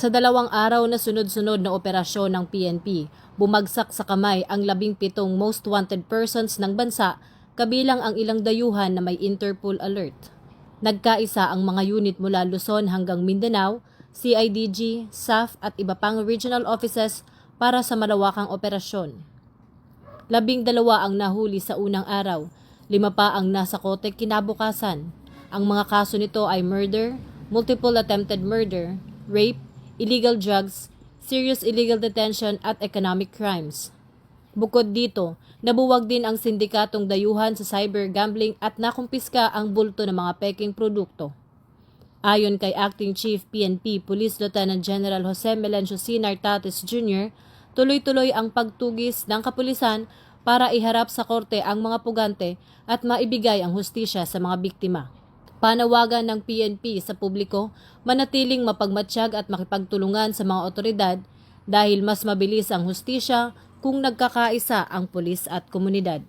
Sa 2 araw na sunod-sunod na operasyon ng PNP, bumagsak sa kamay ang 17 most wanted persons ng bansa, kabilang ang ilang dayuhan na may Interpol alert. Nagkaisa ang mga unit mula Luzon hanggang Mindanao, CIDG, SAF at iba pang regional offices para sa malawakang operasyon. 12 ang nahuli sa unang araw, 5 pa ang nasa kote kinabukasan. Ang mga kaso nito ay murder, multiple attempted murder, rape, illegal drugs, serious illegal detention at economic crimes. Bukod dito, nabuwag din ang sindikatong dayuhan sa cyber gambling at nakumpiska ang bulto ng mga peking produkto. Ayon kay Acting Chief PNP Police Lieutenant General Jose Melencio C. Nartates Jr., tuloy-tuloy ang pagtugis ng kapulisan para iharap sa korte ang mga pugante at maibigay ang hustisya sa mga biktima. Panawagan ng PNP sa publiko, manatiling mapagmatsyag at makipagtulungan sa mga otoridad dahil mas mabilis ang hustisya kung nagkakaisa ang pulis at komunidad.